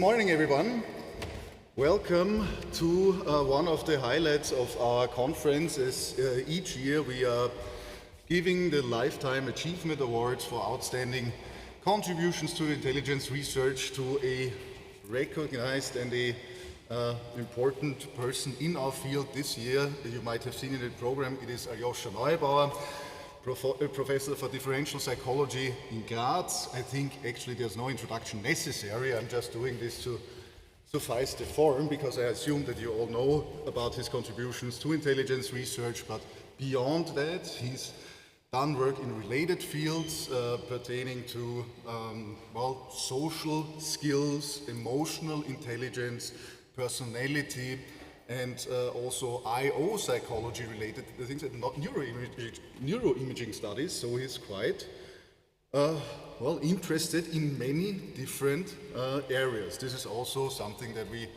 Good morning, everyone. Welcome to one of the highlights of our conference. As each year we are giving the Lifetime Achievement Awards for outstanding contributions to intelligence research to a recognized and a important person in our field this year. You might have seen in the program, it is Aljoscha Neubauer, Professor for Differential Psychology in Graz. I think actually there's no introduction necessary. I'm just doing this to suffice the form because I assume that you all know about his contributions to intelligence research, but beyond that, he's done work in related fields pertaining to social skills, emotional intelligence, personality, and also I/O psychology related things, and not neuroimaging studies. So he's quite interested in many different areas. This is also something that we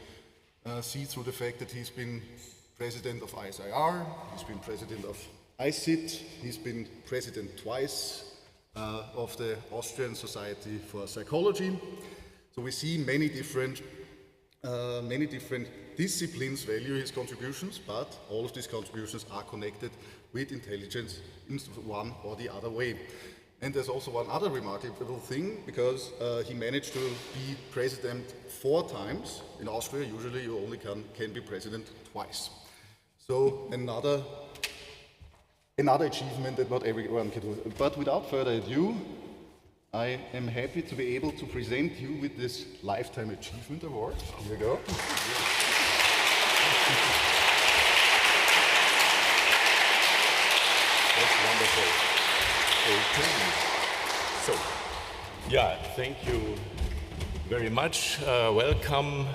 see through the fact that he's been president of ISIR, he's been president of ISIR, he's been president twice of the Austrian Society for Psychology. So we see many different disciplines value his contributions, but all of these contributions are connected with intelligence in one or the other way. And there's also one other remarkable thing, because he managed to be president 4 times. In Austria, usually you only can be president twice. So another achievement that not everyone can do. But without further ado, I am happy to be able to present you with this Lifetime Achievement Award. Here you go. That's wonderful. Okay. So, thank you very much. Welcome,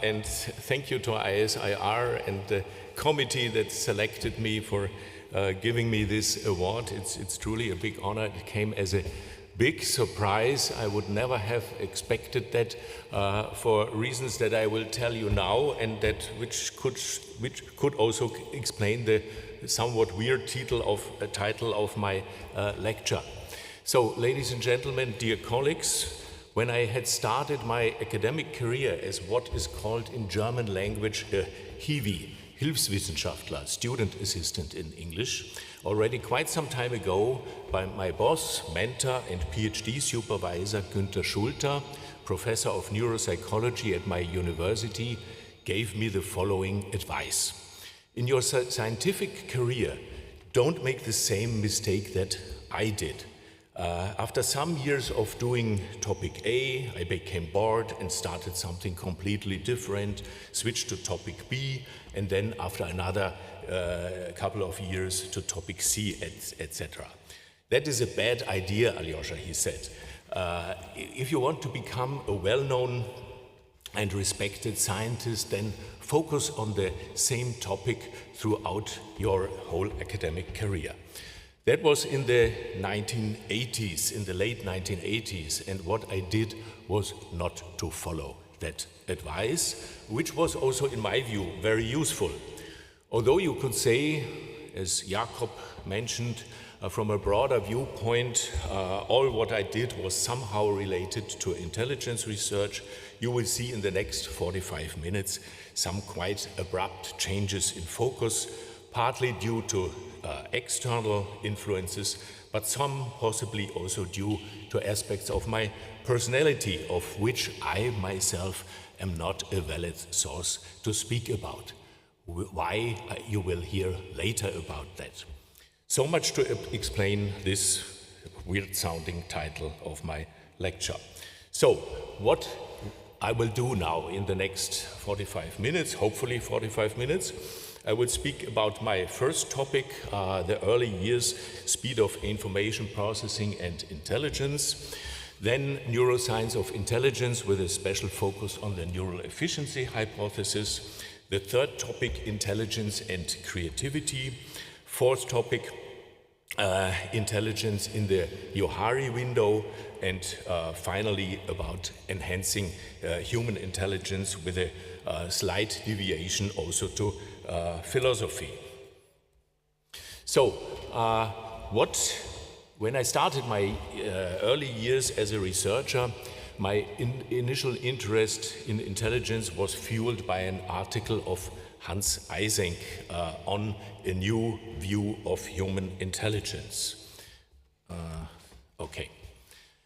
and thank you to ISIR and the committee that selected me for giving me this award. It's truly a big honor. It came as a big surprise. I would never have expected that for reasons that I will tell you now, and that which could also explain the somewhat weird title of my lecture. So, ladies and gentlemen, dear colleagues, when I had started my academic career as what is called in German language a HIWI, Hilfswissenschaftler, student assistant in English, already quite some time ago, by my boss, mentor and PhD supervisor Günther Schulter, professor of neuropsychology at my university, gave me the following advice. In your scientific career, don't make the same mistake that I did. After some years of doing topic A, I became bored and started something completely different, switched to topic B, and then after another couple of years to topic C, etc. That is a bad idea, Aljoscha, he said. If you want to become a well-known and respected scientist, then focus on the same topic throughout your whole academic career. That was in the 1980s, in the late 1980s, and what I did was not to follow that advice, which was also, in my view, very useful. Although you could say, as Jakob mentioned, from a broader viewpoint, all what I did was somehow related to intelligence research, you will see in the next 45 minutes some quite abrupt changes in focus, partly due to external influences, but some possibly also due to aspects of my personality, of which I myself am not a valid source to speak about. Why, you will hear later about that. So much to explain this weird-sounding title of my lecture. So, what I will do now in the next 45 minutes, hopefully 45 minutes, I will speak about my first topic, the early years, speed of information processing and intelligence. Then neuroscience of intelligence with a special focus on the neural efficiency hypothesis. The third topic, intelligence and creativity. Fourth topic, intelligence in the Johari window. And finally, about enhancing human intelligence with a slight deviation also to philosophy. So, when I started my early years as a researcher, my initial interest in intelligence was fueled by an article of Hans Eysenck on a new view of human intelligence.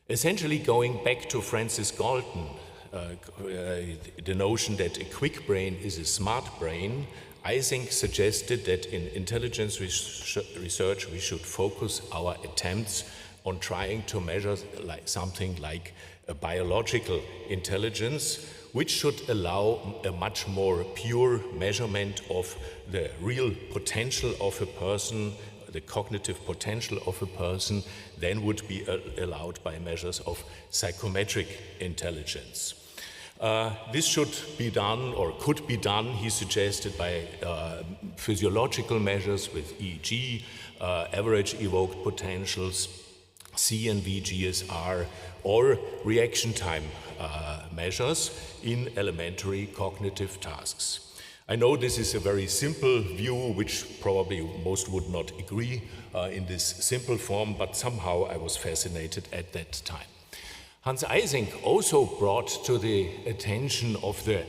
Essentially, going back to Francis Galton, the notion that a quick brain is a smart brain, Eysenck suggested that in intelligence research we should focus our attempts on trying to measure something like a biological intelligence, which should allow a much more pure measurement of the real potential of a person, the cognitive potential of a person, than would be allowed by measures of psychometric intelligence. This should be done, or could be done, he suggested, by physiological measures with EEG, average evoked potentials, CNV, GSR, or reaction time measures in elementary cognitive tasks. I know this is a very simple view, which probably most would not agree in this simple form, but somehow I was fascinated at that time. Hans Eysenck also brought to the attention of the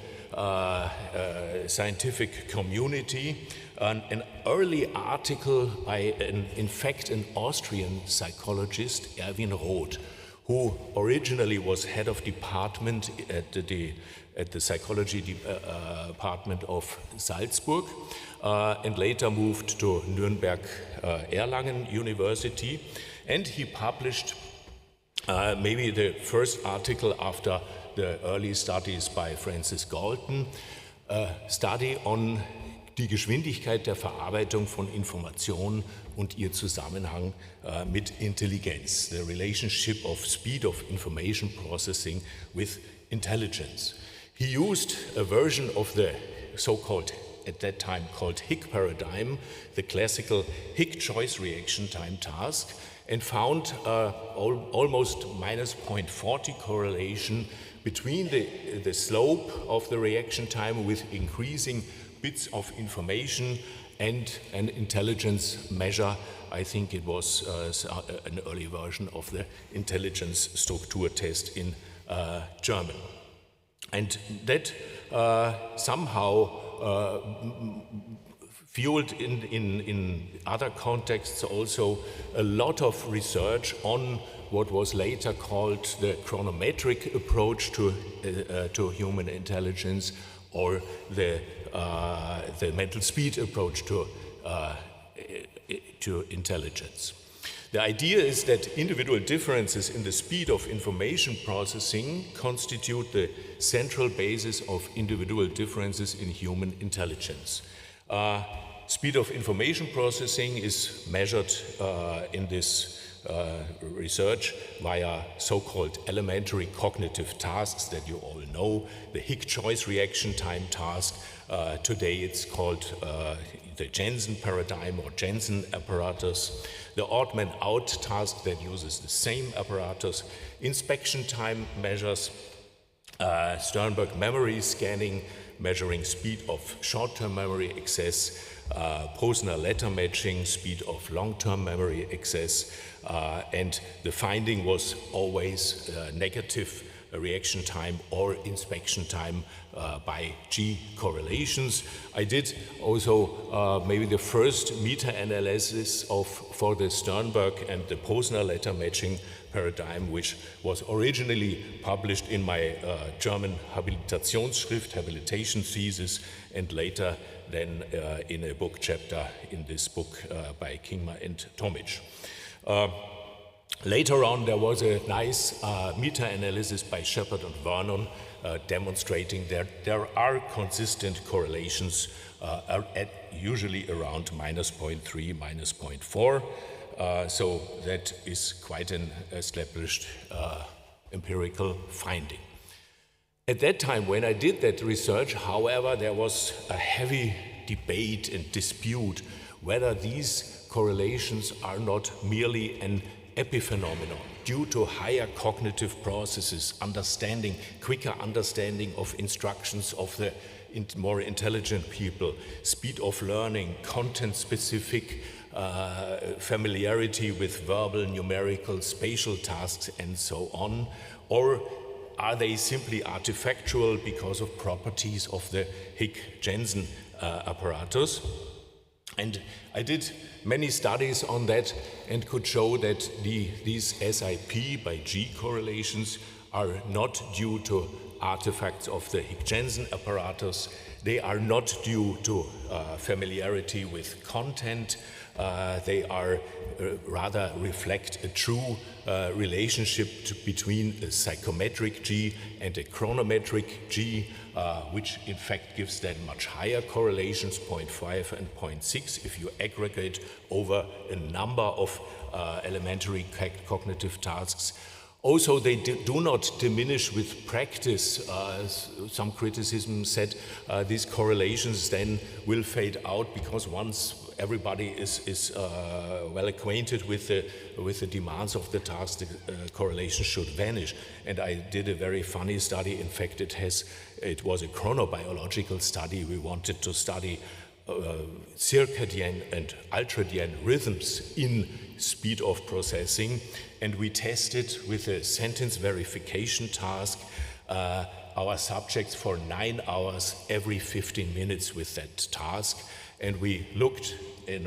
scientific community an early article by, in fact, an Austrian psychologist, Erwin Roth, who originally was head of department at the psychology department of Salzburg, and later moved to Nuremberg Erlangen University, and he published maybe the first article after the early studies by Francis Galton, a study on die Geschwindigkeit der Verarbeitung von Informationen und ihr Zusammenhang mit Intelligenz, the relationship of speed of information processing with intelligence. He used a version of the so-called, at that time called Hick paradigm, the classical Hick choice reaction time task, and found almost minus 0.40 correlation between the slope of the reaction time with increasing bits of information and an intelligence measure. I think it was an early version of the intelligence Struktur test in German. And that somehow fueled in other contexts also a lot of research on what was later called the chronometric approach to human intelligence, or the mental speed approach to intelligence. The idea is that individual differences in the speed of information processing constitute the central basis of individual differences in human intelligence. Speed of information processing is measured in this research via so-called elementary cognitive tasks that you all know. The Hick choice reaction time task, today it's called the Jensen paradigm or Jensen apparatus. The odd man out task that uses the same apparatus. Inspection time measures, Sternberg memory scanning, measuring speed of short-term memory access, Posner letter matching, speed of long-term memory access, and the finding was always negative reaction time or inspection time by G correlations. I did also maybe the first meta-analysis for the Sternberg and the Posner letter matching paradigm, which was originally published in my German Habilitationsschrift, habilitation thesis, and later then in a book chapter in this book by Kingma and Tomic. Later on, there was a nice meta-analysis by Shepard and Vernon demonstrating that there are consistent correlations at usually around minus 0.3, minus 0.4. So that is quite an established empirical finding. At that time, when I did that research, however, there was a heavy debate and dispute whether these correlations are not merely an epiphenomenon due to higher cognitive processes, quicker understanding of instructions of the more intelligent people, speed of learning, content-specific familiarity with verbal, numerical, spatial tasks, and so on, or are they simply artifactual because of properties of the Higgs-Jensen apparatus? And I did many studies on that and could show that these SIP by G correlations are not due to artifacts of the Higgs-Jensen apparatus. They are not due to familiarity with content. They are rather reflect a true relationship between a psychometric G and a chronometric G, which in fact gives then much higher correlations, 0.5 and 0.6, if you aggregate over a number of elementary cognitive tasks. Also, they do not diminish with practice. Some criticism said these correlations then will fade out because once everybody is well acquainted with the demands of the task, the correlation should vanish. And I did a very funny study. In fact, it was a chronobiological study. We wanted to study circadian and ultradian rhythms in speed of processing, and we tested with a sentence verification task our subjects for 9 hours every 15 minutes with that task, and we looked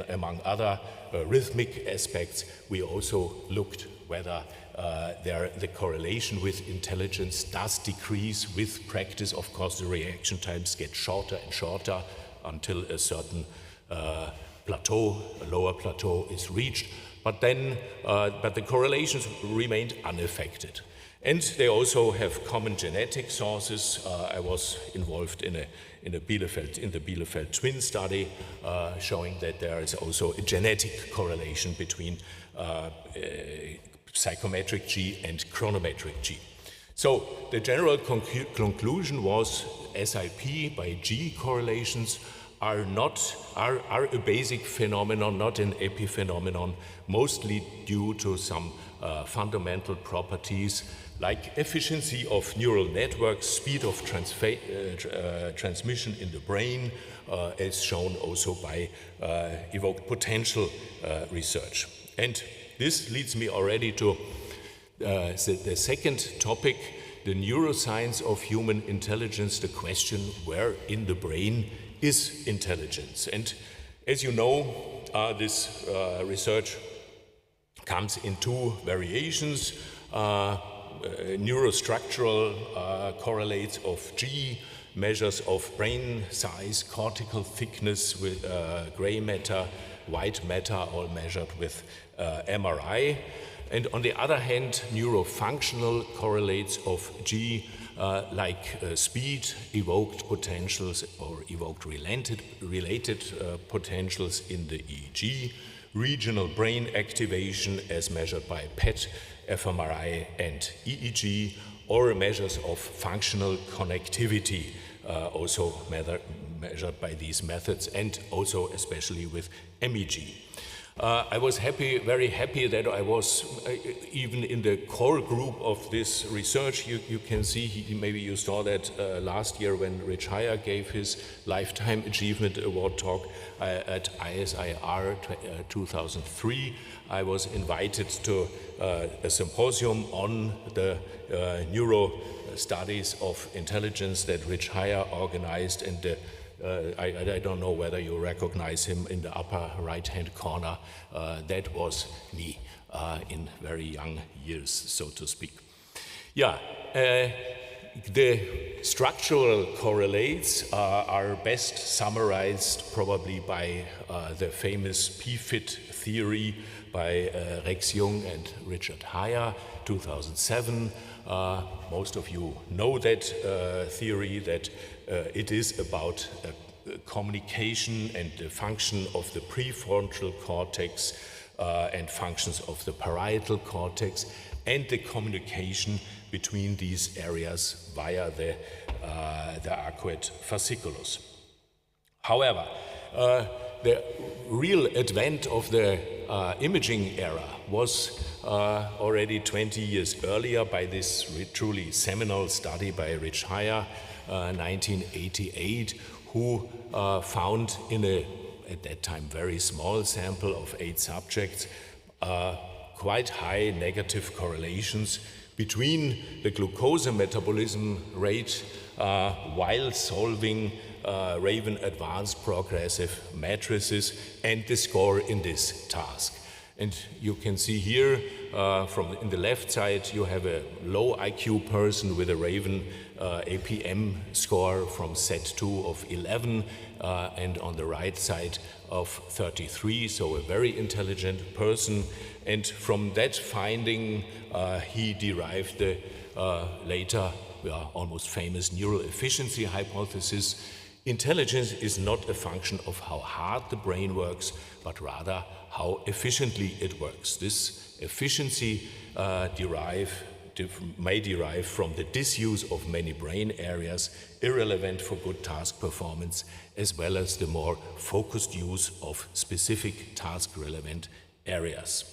among other rhythmic aspects, we also looked whether the correlation with intelligence does decrease with practice. Of course, the reaction times get shorter and shorter until a certain plateau, a lower plateau is reached, but the correlations remained unaffected. And they also have common genetic sources. I was involved in the Bielefeld twin study, showing that there is also a genetic correlation between psychometric G and chronometric G. So the general conclusion was SIP by G correlations are a basic phenomenon, not an epiphenomenon, mostly due to some fundamental properties like efficiency of neural networks, speed of transmission in the brain, as shown also by evoked potential research. And this leads me already to the second topic, the neuroscience of human intelligence, the question where in the brain is intelligence. And as you know, this research comes in two variations. Neurostructural correlates of G, measures of brain size, cortical thickness with gray matter, white matter, all measured with MRI. And on the other hand, neurofunctional correlates of G, like speed, evoked potentials or evoked related potentials in the EEG, regional brain activation as measured by PET, fMRI and EEG, or measures of functional connectivity, also measured by these methods, and also especially with MEG. I was very happy that I was even in the core group of this research. You can see, maybe you saw that last year when Rich Heyer gave his Lifetime Achievement Award talk at ISIR 2003. I was invited to a symposium on the neuro studies of intelligence that Rich Heyer organized, and I don't know whether you recognize him in the upper right-hand corner. That was me in very young years, so to speak. Yeah, the structural correlates are best summarized probably by the famous PFIT theory by Rex Jung and Richard Heyer, 2007. Most of you know that theory, that it is about communication and the function of the prefrontal cortex and functions of the parietal cortex, and the communication between these areas via the arcuate fasciculus. However, the real advent of the imaging era was already 20 years earlier by this truly seminal study by Rich Heyer, 1988, who found in at that time, very small sample of 8 subjects, quite high negative correlations between the glucose metabolism rate while solving Raven advanced progressive matrices and the score in this task. And you can see here in the left side you have a low IQ person with a Raven APM score from set 2 of 11 and on the right side of 33, so a very intelligent person. And from that finding he derived the later almost famous neural efficiency hypothesis. Intelligence is not a function of how hard the brain works, but rather how efficiently it works. This efficiency may derive from the disuse of many brain areas irrelevant for good task performance, as well as the more focused use of specific task-relevant areas.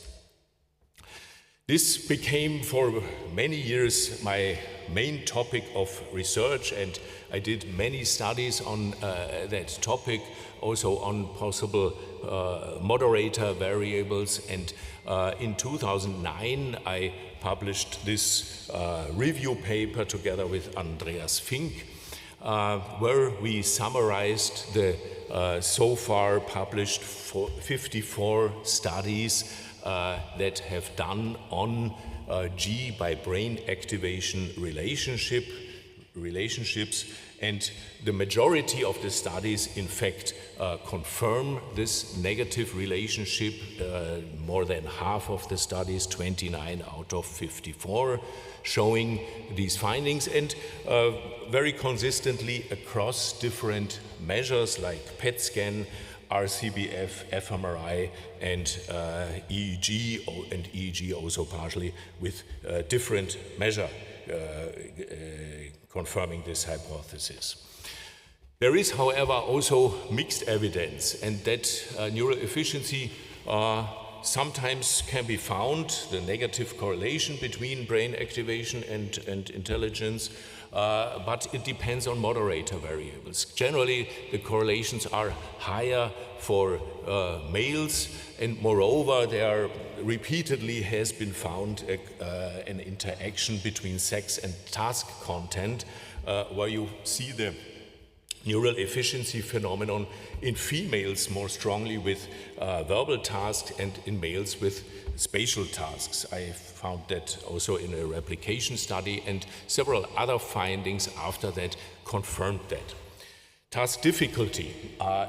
This became for many years my main topic of research, and I did many studies on that topic, also on possible moderator variables. And in 2009 I published this review paper together with Andreas Fink, where we summarized the so far published 54 studies that have done on G by brain activation relationships, and the majority of the studies in fact confirm this negative relationship. More than half of the studies, 29 out of 54, showing these findings, and very consistently across different measures like PET scan, RCBF, fMRI, and EEG, and EEG also partially with different measure confirming this hypothesis. There is, however, also mixed evidence, and that neural efficiency sometimes can be found, the negative correlation between brain activation and intelligence, but it depends on moderator variables. Generally, the correlations are higher for males, and moreover, there repeatedly has been found an interaction between sex and task content, where you see the neural efficiency phenomenon in females more strongly with verbal tasks and in males with spatial tasks. I found that also in a replication study, and several other findings after that confirmed that. Task difficulty.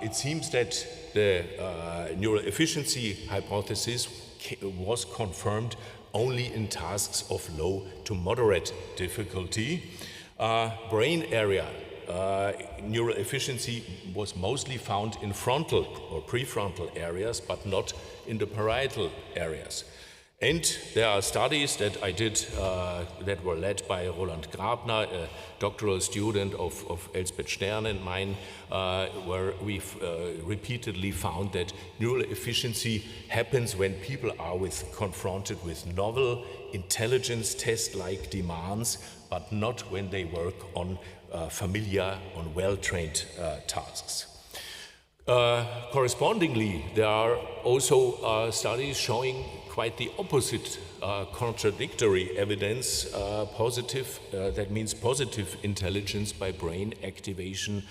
It seems that the neural efficiency hypothesis was confirmed only in tasks of low to moderate difficulty. Brain area. Neural efficiency was mostly found in frontal or prefrontal areas, but not in the parietal areas. And there are studies that I did that were led by Roland Grabner, a doctoral student of Elsbeth Stern and mine, where we've repeatedly found that neural efficiency happens when people are confronted with novel intelligence test-like demands, but not when they work on familiar, on well-trained tasks. Correspondingly, there are also studies showing quite the opposite, contradictory evidence, that means positive intelligence by brain activation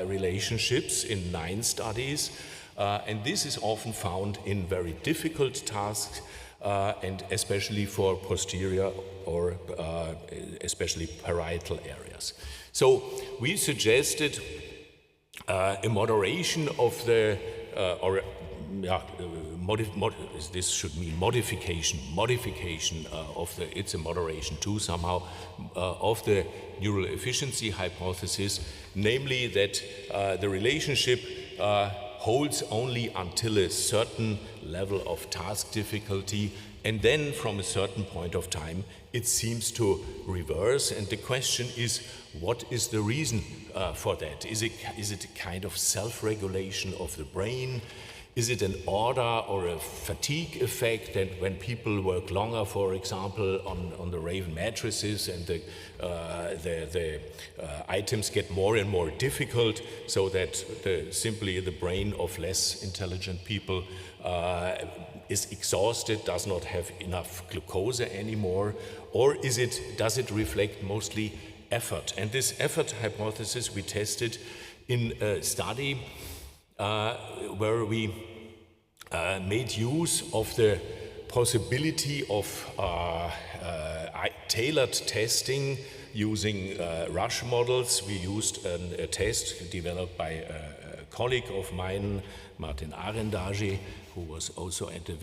relationships in 9 studies. And this is often found in very difficult tasks, and especially for posterior or especially parietal areas. So we suggested a moderation of the, this should mean modification of the, it's a moderation too somehow, of the neural efficiency hypothesis, namely that the relationship holds only until a certain level of task difficulty, and then from a certain point of time it seems to reverse. And the question is, what is the reason for that? Is it a kind of self-regulation of the brain? Is it an order or a fatigue effect that when people work longer, for example, on the Raven matrices and the items get more and more difficult, so that simply the brain of less intelligent people is exhausted, does not have enough glucose anymore? Or does it reflect mostly effort? And this effort hypothesis we tested in a study where we made use of the possibility of tailored testing using rush models. We used a test developed by a colleague of mine, Martin Arendage, who was also at the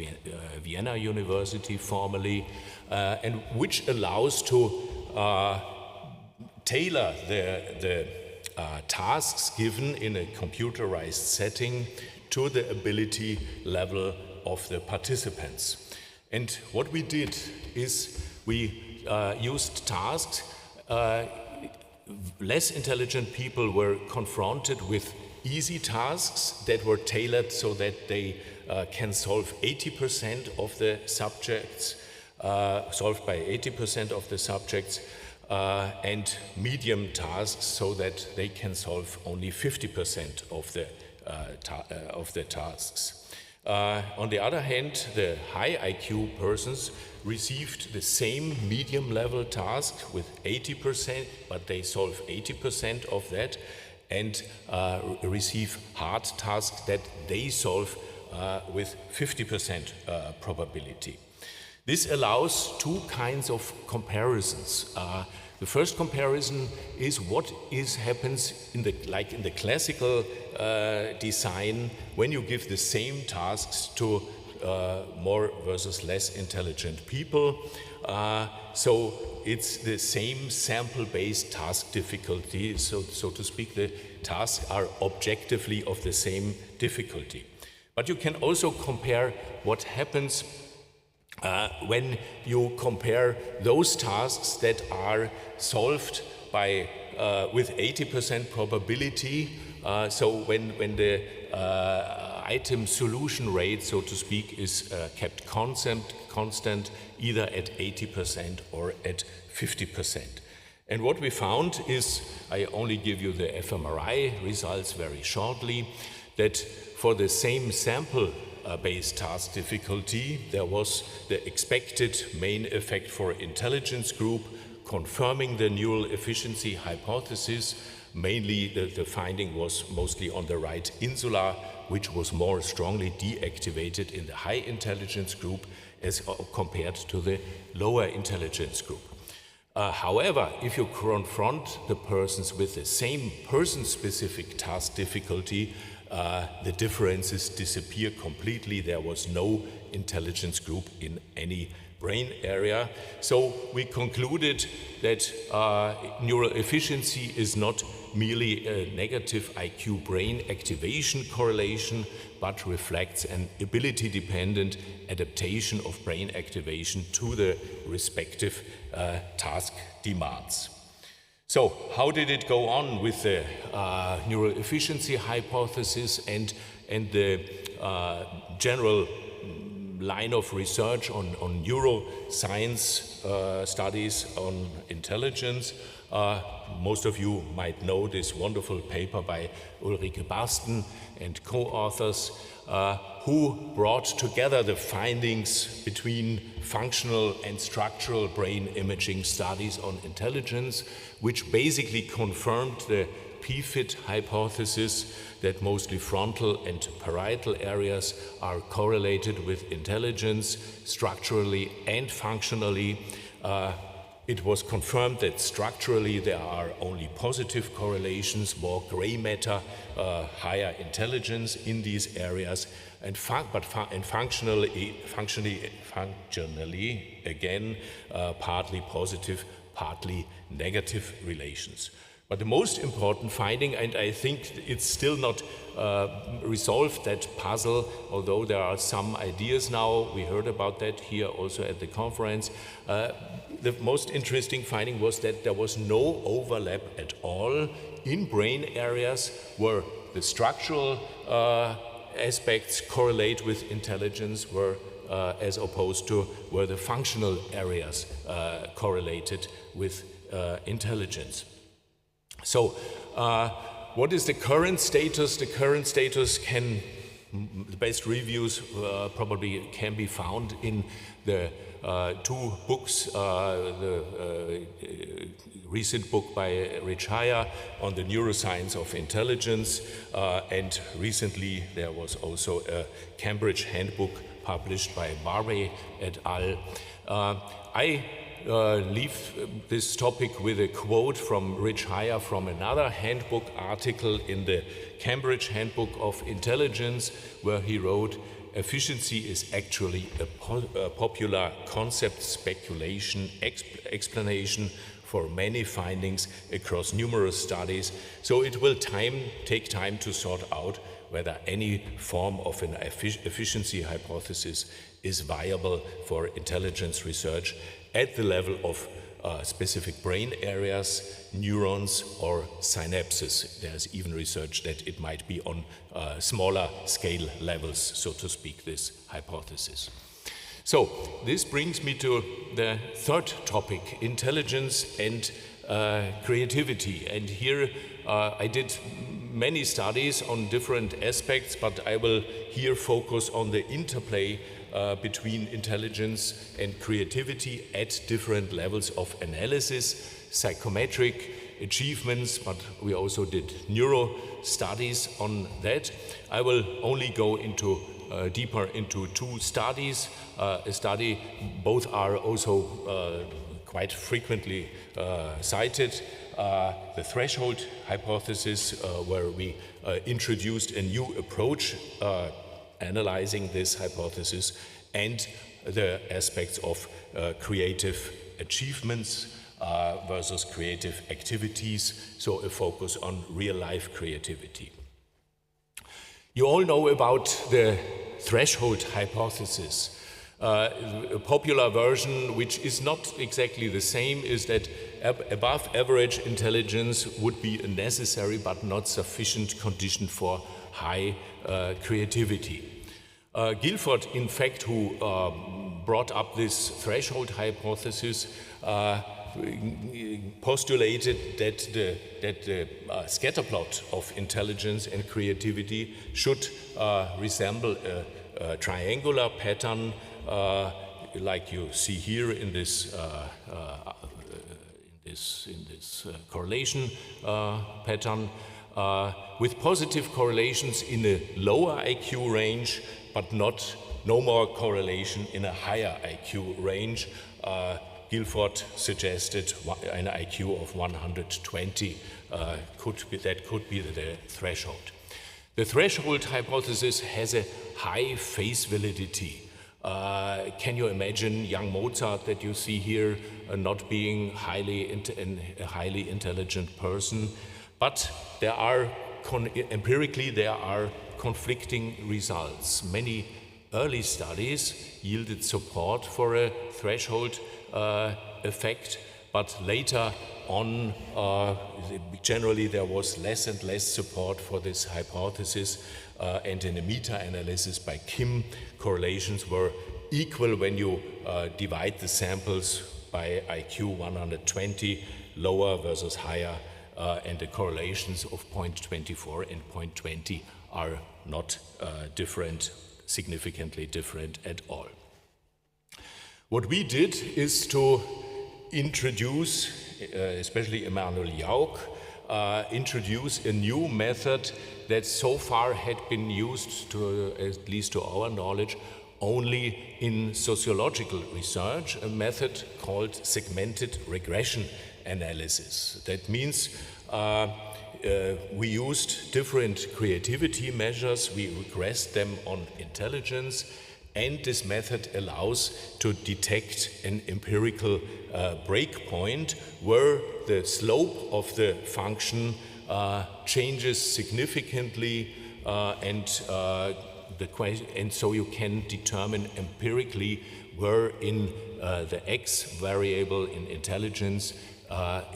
Vienna University formerly, and which allows to tailor the tasks given in a computerized setting to the ability level of the participants. And what we did is we used tasks. Less intelligent people were confronted with easy tasks that were tailored so that they can solve 80% of the subjects, solved by 80% of the subjects, and medium tasks so that they can solve only 50% of the tasks. On the other hand, the high IQ persons received the same medium level task with 80%, but they solve 80% of that, and receive hard tasks that they solve with 50% probability. This allows two kinds of comparisons. The first comparison is what happens in the classical design when you give the same tasks to more versus less intelligent people. So it's the same sample-based task difficulty, so to speak. The tasks are objectively of the same difficulty. But you can also compare what happens when you compare those tasks that are solved by with 80% probability. So when the item solution rate, so to speak, is kept constant either at 80% or at 50%. And what we found is, I only give you the fMRI results very shortly, that for the same sample based task difficulty, there was the expected main effect for intelligence group, confirming the neural efficiency hypothesis. Mainly the finding was mostly on the right insula, which was more strongly deactivated in the high intelligence group as compared to the lower intelligence group. However, if you confront the persons with the same person-specific task difficulty, the differences disappear completely. There was no intelligence group in any brain area. So we concluded that neural efficiency is not merely a negative IQ brain activation correlation, but reflects an ability-dependent adaptation of brain activation to the respective task demands. So how did it go on with the neural efficiency hypothesis and the general line of research on neuroscience studies on intelligence? Most of you might know this wonderful paper by Ulrike Barsten and co-authors who brought together the findings between functional and structural brain imaging studies on intelligence, which basically confirmed the PFIT hypothesis that mostly frontal and parietal areas are correlated with intelligence structurally and functionally. It was confirmed that structurally there are only positive correlations, more gray matter, higher intelligence in these areas, and functionally again, partly positive, partly negative relations. But the most important finding, and I think it's still not resolved, that puzzle, although there are some ideas now, we heard about that here also at the conference. The most interesting finding was that there was no overlap at all in brain areas where the structural aspects correlate with intelligence, as opposed to where the functional areas correlated with intelligence. So, what is the current status? The current status the best reviews probably can be found in the two books, the recent book by Rich Haya on the neuroscience of intelligence, and recently there was also a Cambridge handbook published by Barbey et al. I leave this topic with a quote from Rich Haya from another handbook article in the Cambridge Handbook of Intelligence, where he wrote, "Efficiency is actually a popular concept speculation explanation for many findings across numerous studies, so it will take time to sort out whether any form of an efficiency hypothesis is viable for intelligence research at the level of specific brain areas, neurons, or synapses." There's even research that it might be on smaller scale levels, so to speak, this hypothesis. So this brings me to the third topic, intelligence and creativity. And here I did many studies on different aspects, but I will here focus on the interplay between intelligence and creativity at different levels of analysis, psychometric achievements, but we also did neuro studies on that. I will only go into deeper into two studies. Both are also quite frequently cited. The threshold hypothesis, where we introduced a new approach analyzing this hypothesis, and the aspects of creative achievements versus creative activities, so a focus on real-life creativity. You all know about the threshold hypothesis. A popular version, which is not exactly the same, is that above average intelligence would be a necessary but not sufficient condition for high creativity. Guilford, in fact, who brought up this threshold hypothesis, postulated that the scatterplot of intelligence and creativity should resemble a triangular pattern, like you see here in this correlation pattern, with positive correlations in a lower IQ range, but no more correlation in a higher IQ range. Guilford suggested an IQ of 120 could be the threshold. The threshold hypothesis has a high face validity. Can you imagine young Mozart that you see here not being a highly intelligent person? But empirically there are conflicting results. Many early studies yielded support for a threshold effect, but later on, generally there was less and less support for this hypothesis, and in a meta-analysis by Kim, correlations were equal when you divide the samples by IQ 120, lower versus higher, and the correlations of 0.24 and 0.20 are not significantly different at all. What we did is to introduce, especially Emanuel Jauch, introduce a new method that so far had been used, at least to our knowledge, only in sociological research, a method called segmented regression analysis. That means we used different creativity measures, we regressed them on intelligence, and this method allows to detect an empirical breakpoint where the slope of the function changes significantly, and so you can determine empirically where in the x variable in intelligence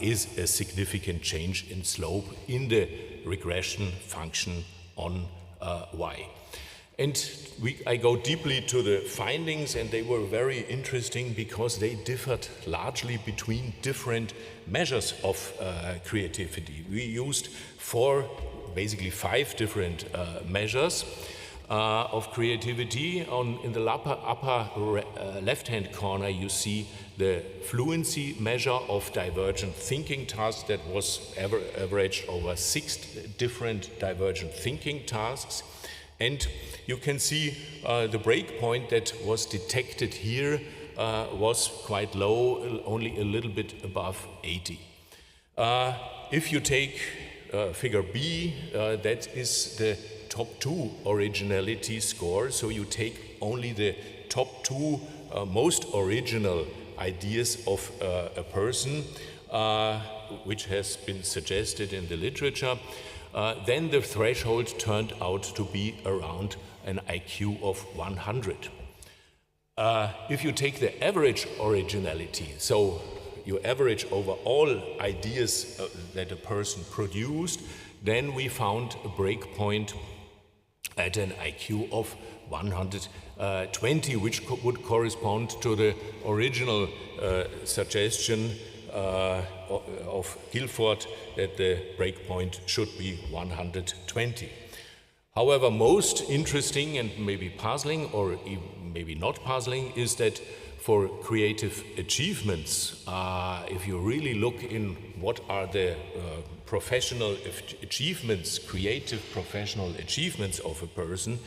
is a significant change in slope in the regression function on y. And I go deeply to the findings, and they were very interesting because they differed largely between different measures of creativity. We used basically five different measures of creativity. In the upper left-hand corner, you see the fluency measure of divergent thinking tasks that was averaged over 6 different divergent thinking tasks. And you can see the breakpoint that was detected here was quite low, only a little bit above 80. If you take figure B, that is the top 2 originality score. So you take only the top 2 most original ideas of a person, which has been suggested in the literature. Then the threshold turned out to be around an IQ of 100. If you take the average originality, so you average over all ideas that a person produced, then we found a breakpoint at an IQ of 120, which would correspond to the original suggestion of Guilford that the breakpoint should be 120. However, most interesting and maybe puzzling, or maybe not puzzling, is that for creative achievements, if you really look in what are the professional achievements, creative professional achievements of a person,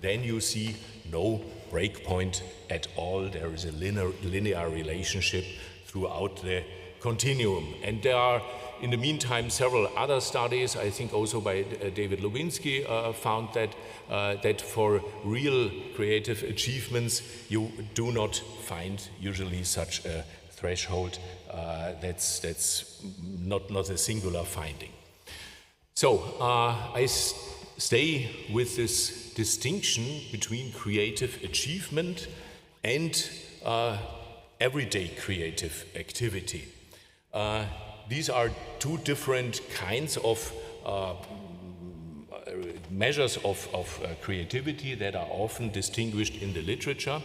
then you see no breakpoint at all. There is a linear relationship throughout the continuum. And there are, in the meantime, several other studies, I think also by David Lubinski, found that for real creative achievements, you do not find usually such a threshold. That's not a singular finding. So I stay with this distinction between creative achievement and everyday creative activity. These are two different kinds of measures of creativity that are often distinguished in the literature.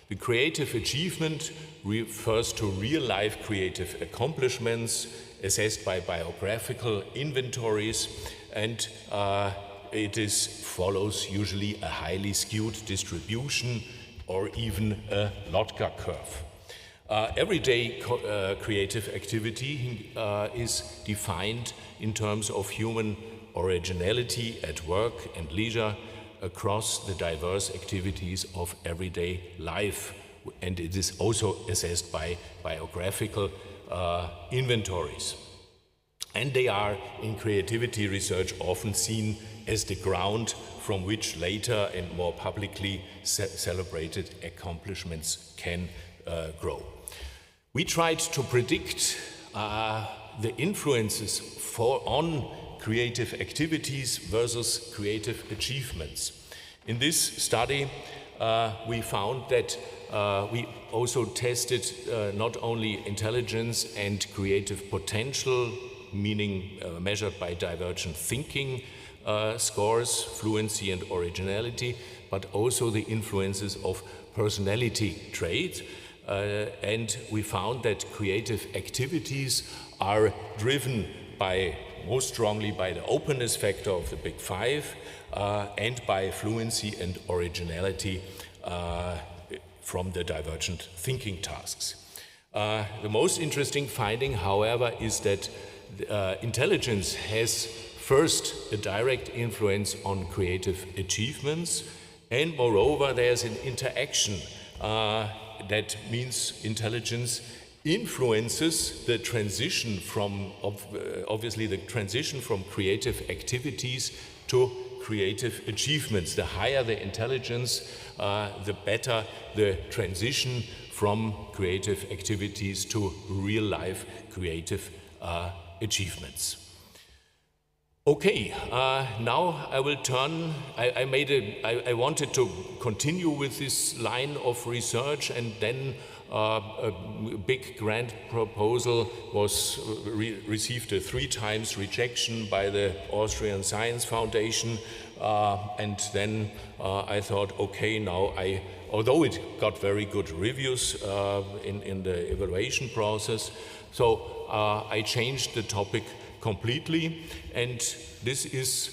The creative achievement refers to real-life creative accomplishments assessed by biographical inventories, and it follows usually a highly skewed distribution or even a Lotka curve. Everyday creative activity is defined in terms of human originality at work and leisure across the diverse activities of everyday life, and it is also assessed by biographical inventories. And they are, in creativity research, often seen as the ground from which later and more publicly celebrated accomplishments can grow. We tried to predict the influences on creative activities versus creative achievements. In this study, we found that we also tested not only intelligence and creative potential, meaning measured by divergent thinking scores, fluency and originality, but also the influences of personality traits. And we found that creative activities are driven most strongly by the openness factor of the Big Five and by fluency and originality from the divergent thinking tasks. The most interesting finding, however, is that intelligence has first a direct influence on creative achievements, and moreover there's an interaction that means intelligence influences the transition from, obviously the transition from creative activities to creative achievements. The higher the intelligence, the better the transition from creative activities to real-life creative achievements. Okay, now I will turn. I wanted to continue with this line of research, and then A big grant proposal was received a 3 times rejection by the Austrian Science Foundation, and then I thought, okay, now although it got very good reviews in the evaluation process, so I changed the topic completely, and this is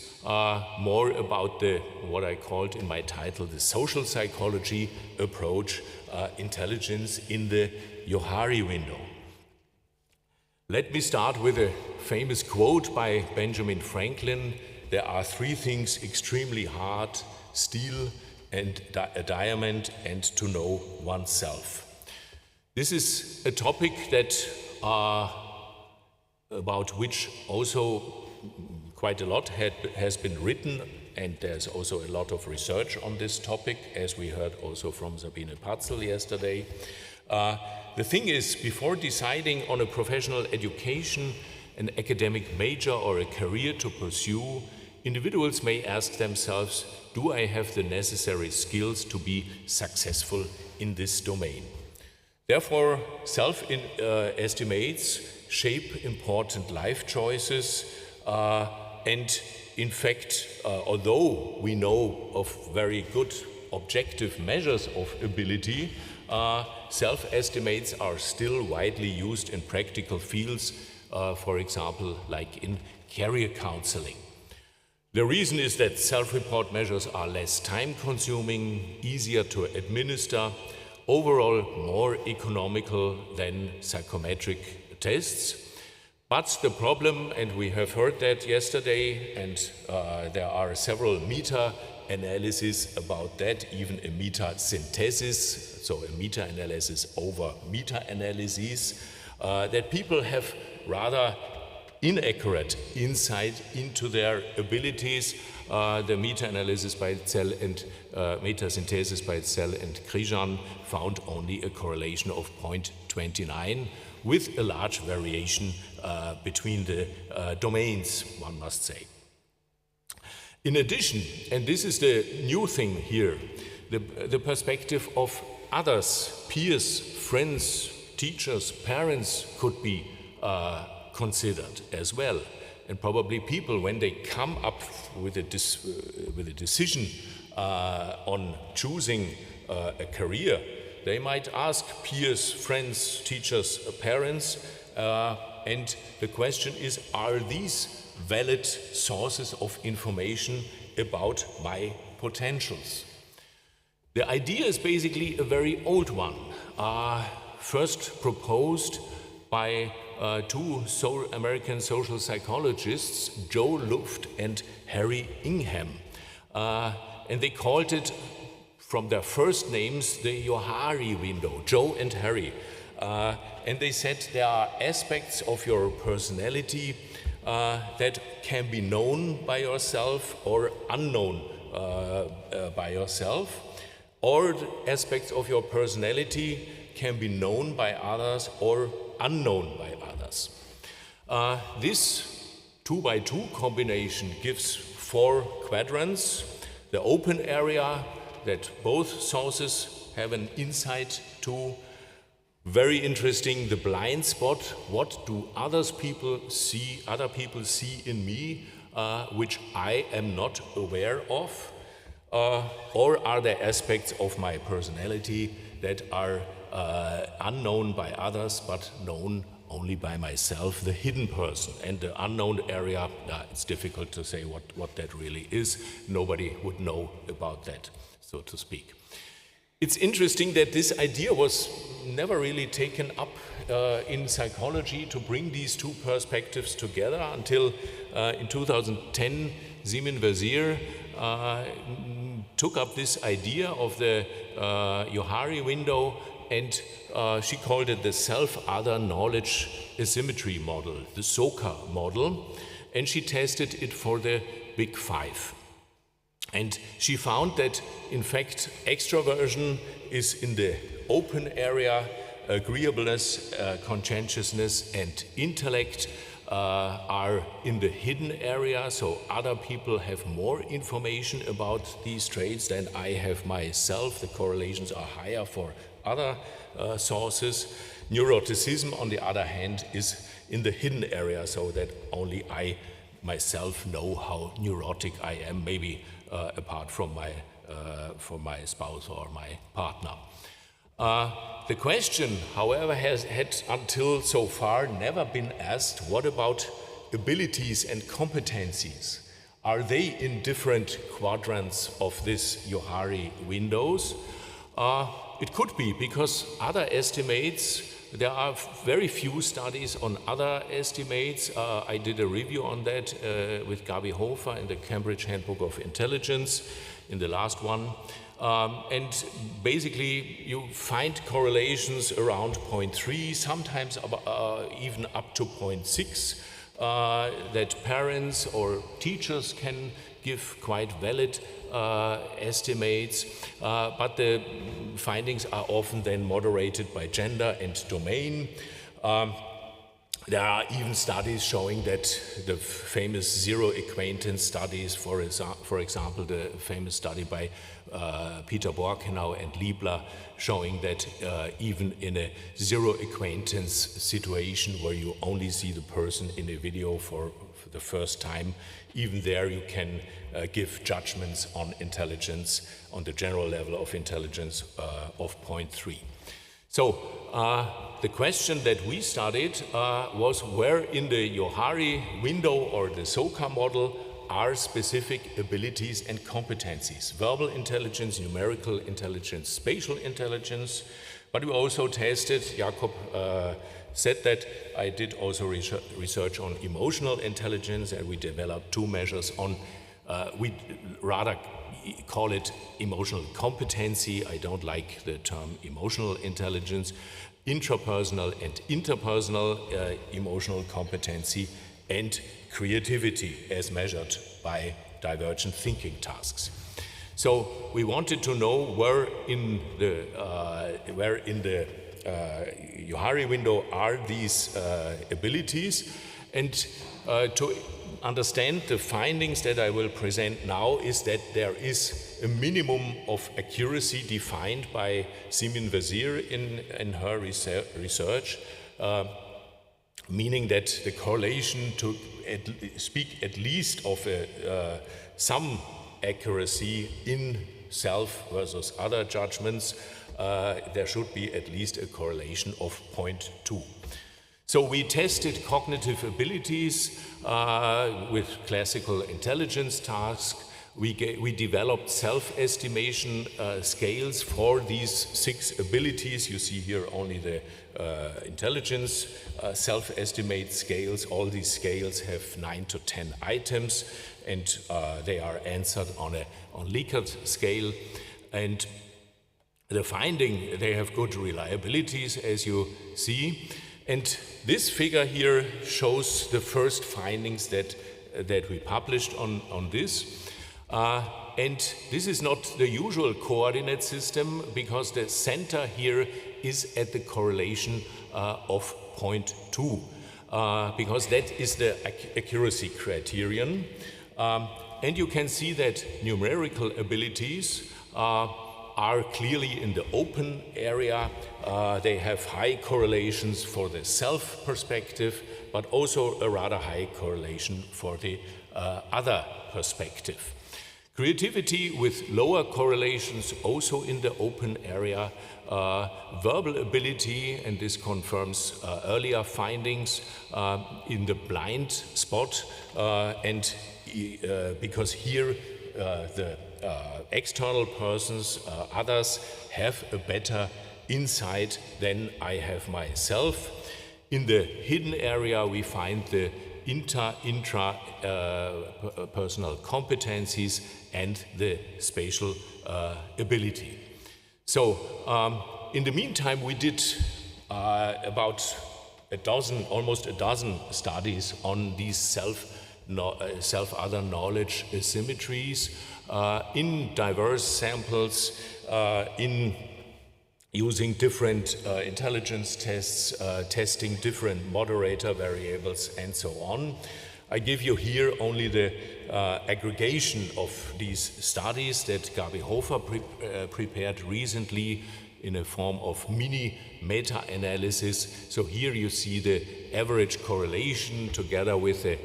more about what I called in my title, the social psychology approach, intelligence in the Johari window. Let me start with a famous quote by Benjamin Franklin: "There are 3 things extremely hard: steel and a diamond, and to know oneself." This is a topic that about which also quite a lot has been written, and there's also a lot of research on this topic, as we heard also from Sabine Patzel yesterday. The thing is, before deciding on a professional education, an academic major or a career to pursue, individuals may ask themselves, do I have the necessary skills to be successful in this domain? Therefore, self-estimates shape important life choices, and in fact, although we know of very good objective measures of ability, self-estimates are still widely used in practical fields, for example, like in career counseling. The reason is that self-report measures are less time-consuming, easier to administer, overall more economical than psychometric tests. But the problem, and we have heard that yesterday, and there are several meta-analyses about that, even a meta-synthesis, so a meta-analysis over meta-analyses, that people have rather inaccurate insight into their abilities. The meta-analysis by Zell and meta-synthesis by Zell and Krijan found only a correlation of 0.29, with a large variation between the domains, one must say. In addition, and this is the new thing here, the perspective of others, peers, friends, teachers, parents could be considered as well. And probably people, when they come up with a decision on choosing a career, they might ask peers, friends, teachers, parents, and the question is, are these valid sources of information about my potentials? The idea is basically a very old one, first proposed by 2 American social psychologists, Joe Luft and Harry Ingham, and they called it, from their first names, the Johari window, Joe and Harry. And they said there are aspects of your personality that can be known by yourself or unknown by yourself, or aspects of your personality can be known by others or unknown by others. This 2x2 combination gives 4 quadrants: the open area that both sources have an insight to. Very interesting, the blind spot. What do other people see in me, which I am not aware of? Or are there aspects of my personality that are unknown by others, but known only by myself, the hidden person? And the unknown area, it's difficult to say what that really is. Nobody would know about that, so to speak. It's interesting that this idea was never really taken up in psychology to bring these 2 perspectives together until in 2010, Simin Vazir took up this idea of the Johari window, and she called it the self-other knowledge asymmetry model, the SOCA model, and she tested it for the Big 5. And she found that, in fact, extroversion is in the open area, agreeableness, conscientiousness, and intellect are in the hidden area, so other people have more information about these traits than I have myself. The correlations are higher for other sources. Neuroticism, on the other hand, is in the hidden area, so that only I myself know how neurotic I am, maybe apart from my spouse or my partner. The question, however, had until so far never been asked, what about abilities and competencies? Are they in different quadrants of this Johari windows? It could be, because other estimates, there are very few studies on other estimates. I did a review on that with Gabi Hofer in the Cambridge Handbook of Intelligence in the last one. And basically you find correlations around 0.3, sometimes even up to 0.6, that parents or teachers can give quite valid estimates, but the findings are often then moderated by gender and domain. There are even studies showing that the famous zero acquaintance studies, for example, the famous study by Peter Borkenau and Liebler, showing that even in a zero acquaintance situation where you only see the person in a video for the first time, even there you can give judgments on intelligence, on the general level of intelligence of 0.3. So the question that we studied was where in the Johari window or the SOCA model are specific abilities and competencies: verbal intelligence, numerical intelligence, spatial intelligence. But we also tested, Jakob said that, I did also research on emotional intelligence, and we developed two measures on, we rather call it emotional competency. I don't like the term emotional intelligence. Intrapersonal and interpersonal emotional competency, and creativity as measured by divergent thinking tasks. So we wanted to know where in the Johari window are these abilities, and to understand the findings that I will present now is that there is a minimum of accuracy defined by Simin Wazir in her research, meaning that the correlation to speak at least of some accuracy in self versus other judgments, there should be at least a correlation of 0.2. So we tested cognitive abilities with classical intelligence tasks. We developed self-estimation scales for these 6 abilities. You see here only the intelligence self-estimate scales. All these scales have 9 to 10 items, and they are answered on a Likert scale. And the finding, they have good reliabilities, as you see. And this figure here shows the first findings that we published on this. And this is not the usual coordinate system, because the center here is at the correlation of 0.2, because that is the accuracy criterion. And you can see that numerical abilities are clearly in the open area. They have high correlations for the self perspective, but also a rather high correlation for the other perspective. Creativity with lower correlations also in the open area. Verbal ability, and this confirms earlier findings, in the blind spot, and because here the external persons, others, have a better insight than I have myself. In the hidden area we find the intra-personal competencies and the spatial ability. So in the meantime we did about almost a dozen studies on these self-other knowledge asymmetries in diverse samples, in using different intelligence tests, testing different moderator variables, and so on. I give you here only the aggregation of these studies that Gabi Hofer prepared recently in a form of mini meta-analysis. So here you see the average correlation together with the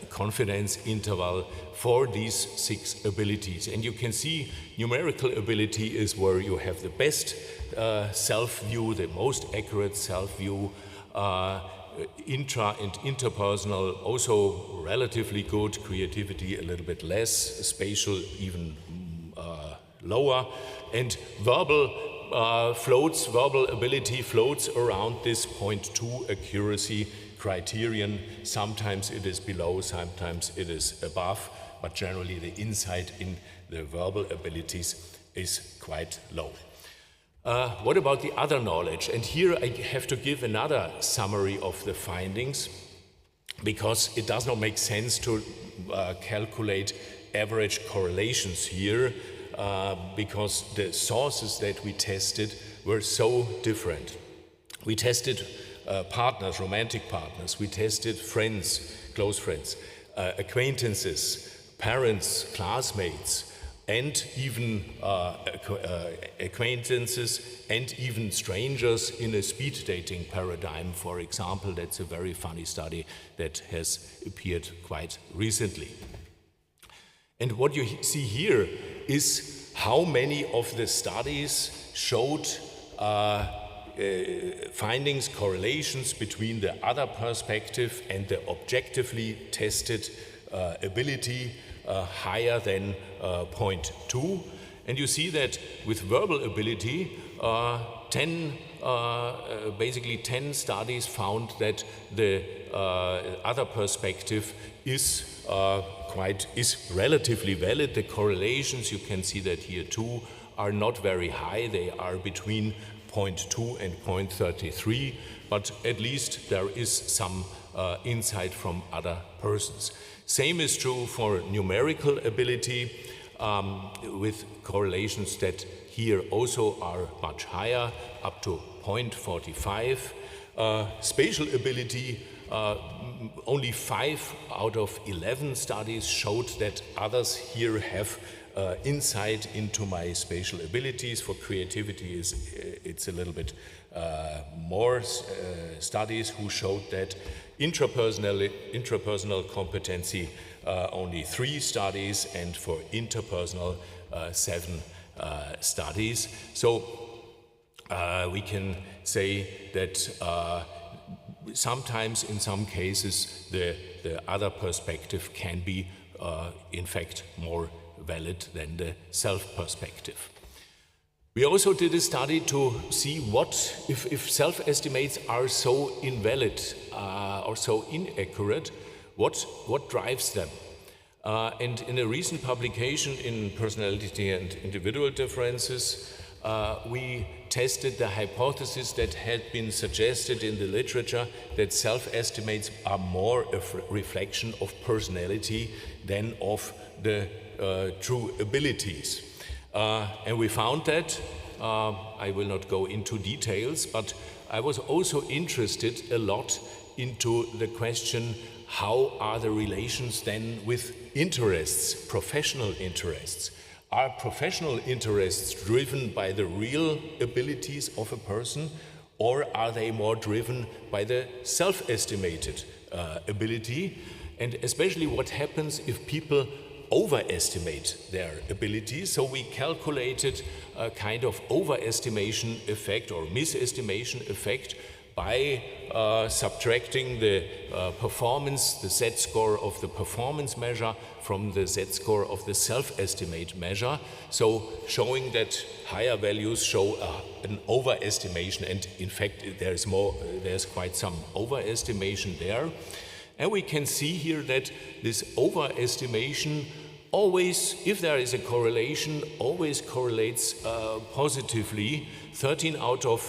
confidence interval for these 6 abilities. And you can see numerical ability is where you have the best self-view, the most accurate self-view. Intra and interpersonal also relatively good, creativity a little bit less, spatial even lower, and verbal ability floats around this 0.2 accuracy criterion. Sometimes it is below, sometimes it is above, but generally the insight in the verbal abilities is quite low. What about the other knowledge? And here I have to give another summary of the findings, because it does not make sense to calculate average correlations here, because the sources that we tested were so different. We tested partners, romantic partners. We tested friends, close friends, acquaintances, parents, classmates, and even acquaintances and even strangers in a speed dating paradigm, for example. That's a very funny study that has appeared quite recently. And what you see here is how many of the studies showed findings, correlations between the other perspective and the objectively tested ability higher than 0.2. And you see that with verbal ability, 10 studies found that the other perspective is relatively valid. The correlations, you can see that here too, are not very high. They are between 0.2 and 0.33, but at least there is some insight from other persons. Same is true for numerical ability, with correlations that here also are much higher, up to 0.45. Spatial ability, only 5 out of 11 studies showed that others here have insight into my spatial abilities. For creativity, it's a little bit more studies who showed that. Intrapersonal competency, only 3 studies, and for interpersonal 7 studies. So we can say that sometimes in some cases the other perspective can be in fact more valid than the self-perspective. We also did a study to see what, if self-estimates are so invalid or so inaccurate, what drives them. And in a recent publication in Personality and Individual Differences, we tested the hypothesis that had been suggested in the literature that self-estimates are more a reflection of personality than of the true abilities. And we found that, I will not go into details, but I was also interested a lot into the question, how are the relations then with interests, professional interests? Are professional interests driven by the real abilities of a person, or are they more driven by the self-estimated ability? And especially what happens if people overestimate their abilities. So we calculated a kind of overestimation effect or misestimation effect by subtracting the performance, the Z-score of the performance measure from the Z-score of the self-estimate measure. So showing that higher values show an overestimation, and in fact there's quite some overestimation there. And we can see here that this overestimation always, if there is a correlation, always correlates positively. 13 out of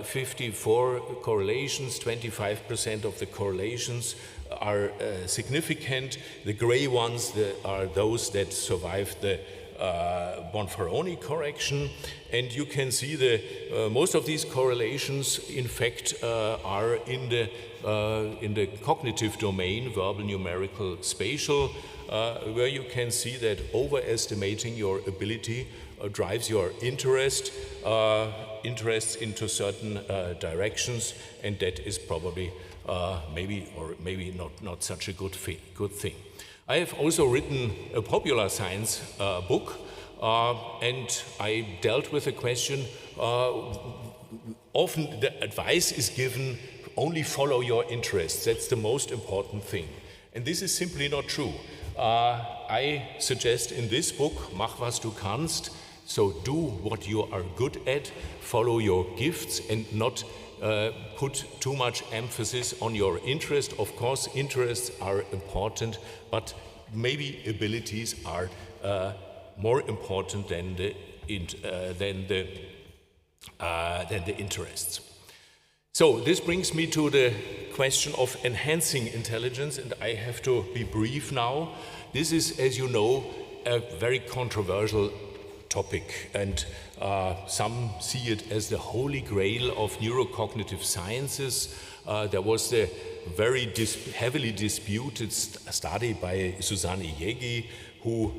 54 correlations, 25% of the correlations are significant. The gray ones are those that survive the Bonferroni correction, and you can see the most of these correlations, in fact, are in the cognitive domain, verbal, numerical, spatial, where you can see that overestimating your ability drives your interests into certain directions, and that is probably maybe not such a good thing. I have also written a popular science book, and I dealt with the question, often the advice is given, only follow your interests, that's the most important thing. And this is simply not true. I suggest in this book, mach was du kannst, so do what you are good at, follow your gifts and not put too much emphasis on your interest. Of course, interests are important, but maybe abilities are more important than the interests. So this brings me to the question of enhancing intelligence, and I have to be brief now. This is, as you know, a very controversial topic, and some see it as the holy grail of neurocognitive sciences. There was the very heavily disputed study by Susanne Jägi, who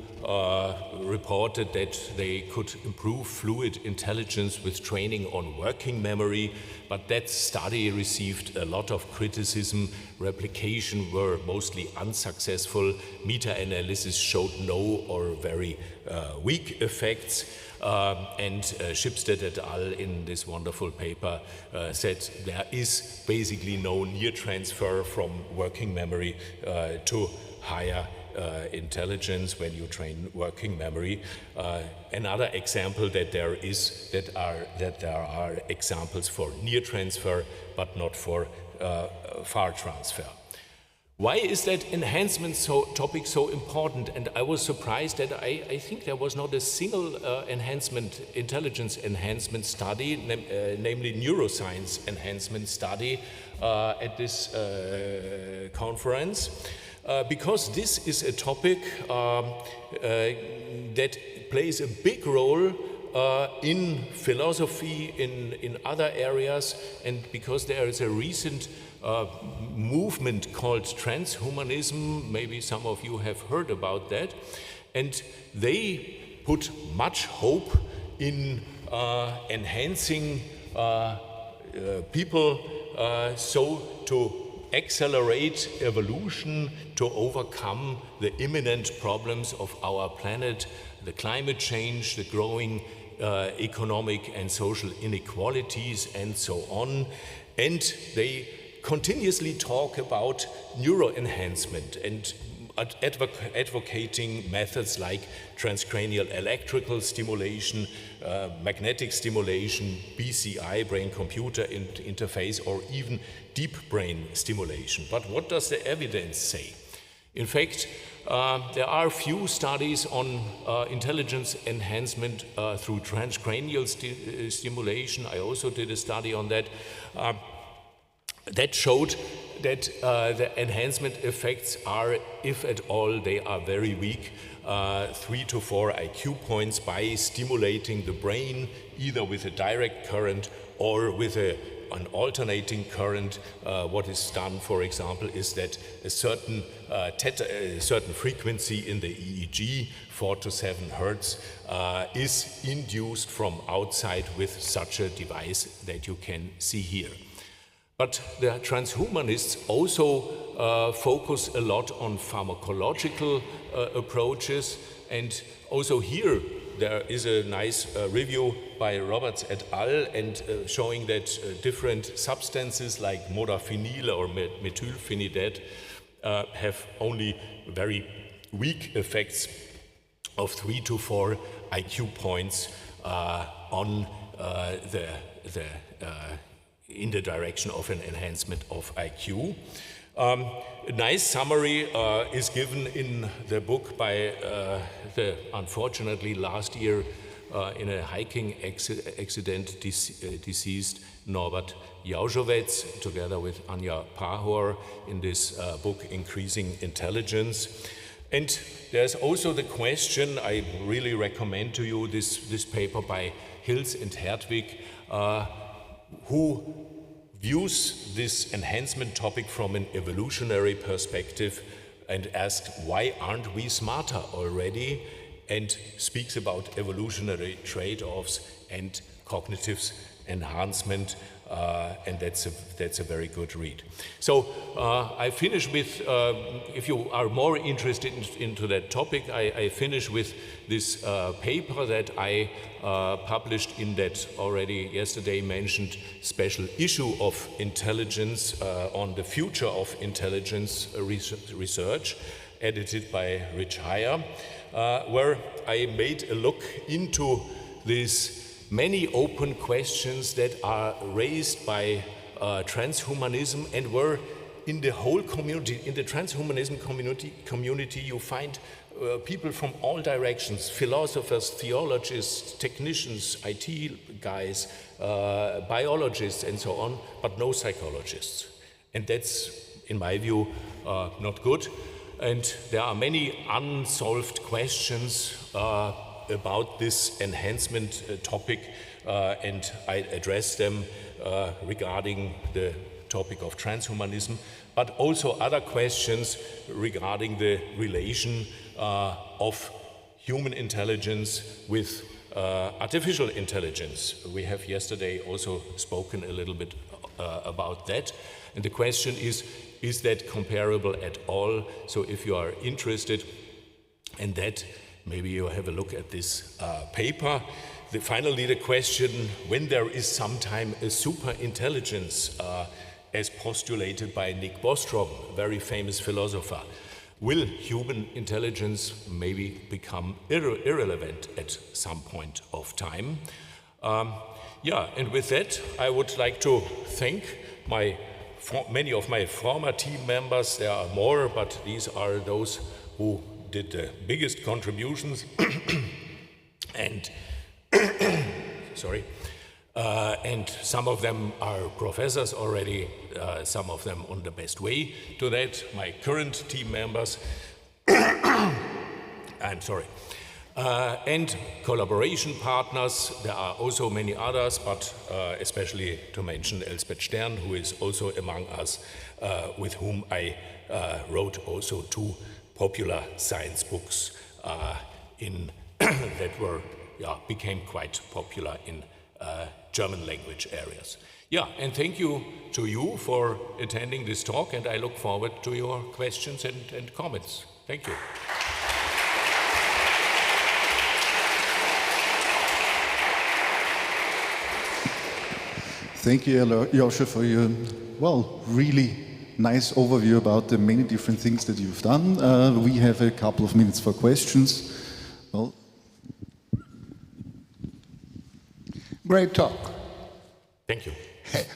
reported that they could improve fluid intelligence with training on working memory, but that study received a lot of criticism. Replication were mostly unsuccessful. Meta-analysis showed no or very weak effects. And Shipstead et al. In this wonderful paper said there is basically no near transfer from working memory to higher intelligence when you train working memory. Another example that there are examples for near transfer, but not for far transfer. Why is that enhancement topic so important? And I was surprised that I think there was not a single intelligence enhancement study, namely neuroscience enhancement study at this conference. Because this is a topic that plays a big role in philosophy, in other areas, and because there is a recent movement called transhumanism, maybe some of you have heard about that, and they put much hope in enhancing people so to accelerate evolution, to overcome the imminent problems of our planet, the climate change, the growing economic and social inequalities, and so on. And they continuously talk about neuroenhancement and advocating methods like transcranial electrical stimulation, magnetic stimulation, BCI, brain-computer interface, or even deep brain stimulation. But what does the evidence say? In fact, there are few studies on intelligence enhancement through transcranial stimulation. I also did a study on that. That showed that the enhancement effects are, if at all, they are very weak, 3 to 4 IQ points by stimulating the brain, either with a direct current or with an alternating current. What is done, for example, is that a certain frequency in the EEG, 4 to 7 hertz, is induced from outside with such a device that you can see here. But the transhumanists also focus a lot on pharmacological approaches, and also here there is a nice review by Roberts et al. And showing that different substances like modafinil or methylphenidate have only very weak effects of 3 to 4 IQ points on in the direction of an enhancement of IQ. A nice summary is given in the book by the unfortunately last year in a hiking accident deceased Norbert Jauzowitz, together with Anja Pahor, in this book Increasing Intelligence. And there's also the question, I really recommend to you this paper by Hills and Hertwig, who views this enhancement topic from an evolutionary perspective and asks, why aren't we smarter already? And speaks about evolutionary trade-offs and cognitive enhancement, and that's a very good read. So I finish with, if you are more interested into that topic, I finish with this paper that I published in that already yesterday mentioned special issue of intelligence on the future of intelligence research, edited by Rich Heyer, where I made a look into these many open questions that are raised by transhumanism, and where in the whole community, in the transhumanism community, you find people from all directions, philosophers, theologians, technicians, IT guys, biologists, and so on, but no psychologists. And that's, in my view, not good. And there are many unsolved questions about this enhancement topic, and I address them regarding the topic of transhumanism, but also other questions regarding the relation of human intelligence with artificial intelligence. We have yesterday also spoken a little bit about that, and the question is that comparable at all? So if you are interested in that, maybe you have a look at this paper. Finally, the question, when there is sometime a super intelligence, as postulated by Nick Bostrom, a very famous philosopher, will human intelligence maybe become irrelevant at some point of time? Yeah, and with that, I would like to thank many of my former team members. There are more, but these are those who did the biggest contributions, and sorry, and some of them are professors already, some of them on the best way to that. My current team members, I'm sorry, and collaboration partners. There are also many others, but especially to mention Elsbeth Stern, who is also among us, with whom I wrote also 2 popular science books that became quite popular in German language areas. Yeah, and thank you to you for attending this talk, and I look forward to your questions and comments. Thank you. Thank you, Aljoscha, for your, really nice overview about the many different things that you've done. We have a couple of minutes for questions. Well, great talk. Thank you.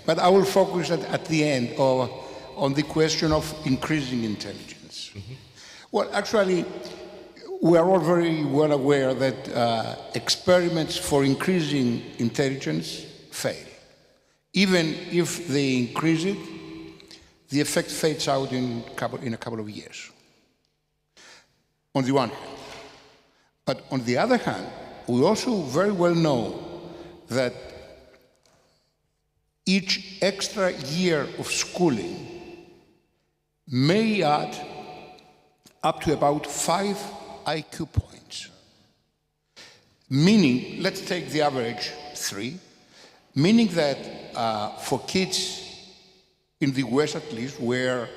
But I will focus at the end on the question of increasing intelligence. Mm-hmm. Well, actually, we are all very well aware that experiments for increasing intelligence fail. Even if they increase it, the effect fades out in a couple of years, on the one hand. But on the other hand, we also very well know that each extra year of schooling may add up to about 5 IQ points. Meaning, let's take the average 3, meaning that for kids in the West at least, where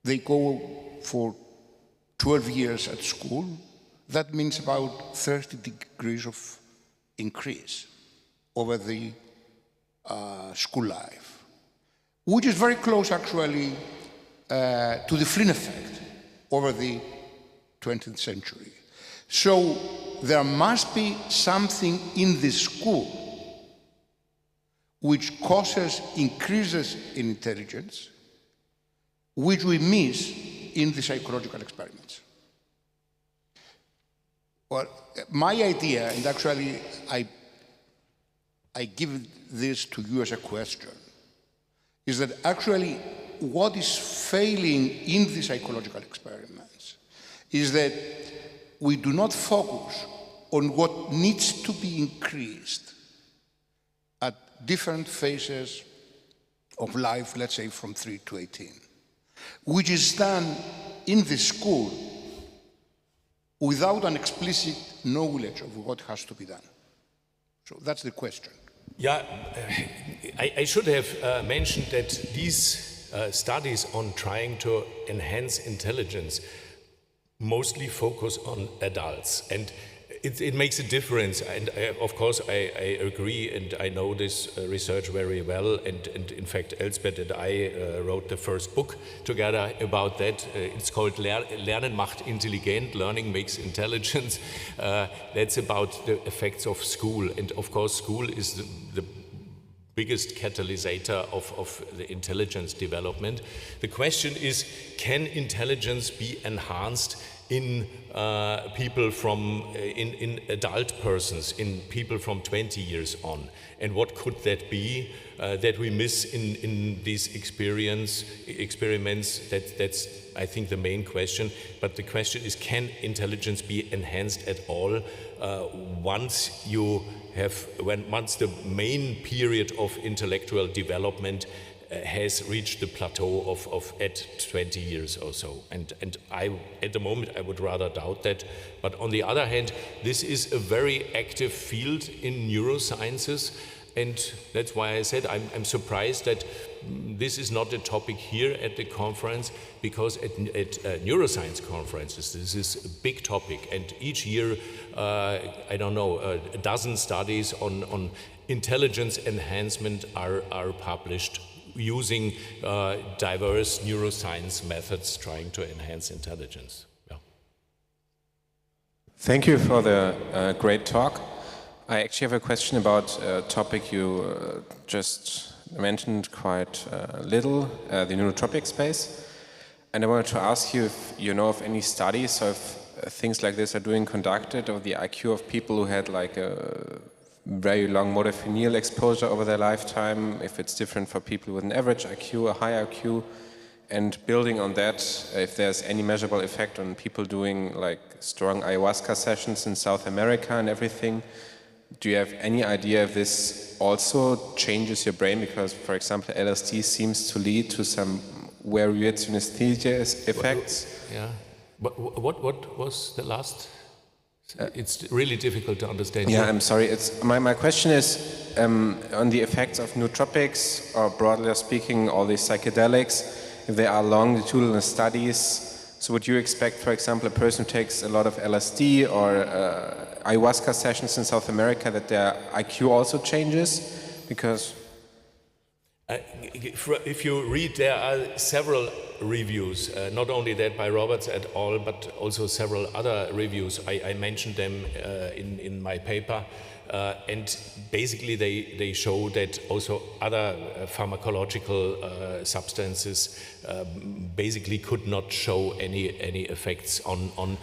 they go for 12 years at school, that means about 30 degrees of increase over the school life, which is very close actually to the Flynn effect over the 20th century. So there must be something in the school which causes increases in intelligence, which we miss in the psychological experiments. Well, my idea, and actually I give this to you as a question, is that actually what is failing in the psychological experiments is that we do not focus on what needs to be increased at different phases of life, let's say from 3 to 18, which is done in the school without an explicit knowledge of what has to be done. So that's the question. Yeah, I should have mentioned that these studies on trying to enhance intelligence mostly focus on adults, and it makes a difference. And of course I agree, and I know this research very well, and in fact Elsbeth and I wrote the first book together about that. It's called Lernen macht intelligent, Learning Makes Intelligence. That's about the effects of school, and of course school is the biggest catalyst of the intelligence development. The question is, can intelligence be enhanced in people from, in adult persons, in people from 20 years on? And what could that be that we miss in these experiments? That's, I think, the main question. But the question is, can intelligence be enhanced at all once the main period of intellectual development has reached the plateau of at 20 years or so. And at the moment, I would rather doubt that. But on the other hand, this is a very active field in neurosciences. And that's why I said I'm surprised that this is not a topic here at the conference, because at neuroscience conferences, this is a big topic. And each year, I don't know, a dozen studies on intelligence enhancement are published using diverse neuroscience methods trying to enhance intelligence. Yeah. Thank you for the great talk. I actually have a question about a topic you just mentioned quite little, the neurotropic space. And I wanted to ask you if you know of any studies of things like this are being conducted of the IQ of people who had like a very long modafinil exposure over their lifetime, if it's different for people with an average IQ, a high IQ, and building on that, if there's any measurable effect on people doing like strong ayahuasca sessions in South America and everything. Do you have any idea if this also changes your brain? Because, for example, LSD seems to lead to some weird synesthesia effects. Yeah. What was the last? It's really difficult to understand. Yeah, I'm sorry. It's my question is on the effects of nootropics, or broadly speaking, all these psychedelics, if there are longitudinal studies. So would you expect, for example, a person who takes a lot of LSD or ayahuasca sessions in South America, that their IQ also changes? Because if you read, there are several reviews, not only that by Roberts et al., but also several other reviews. I mentioned them in my paper, and basically they show that also other pharmacological substances basically could not show any effects on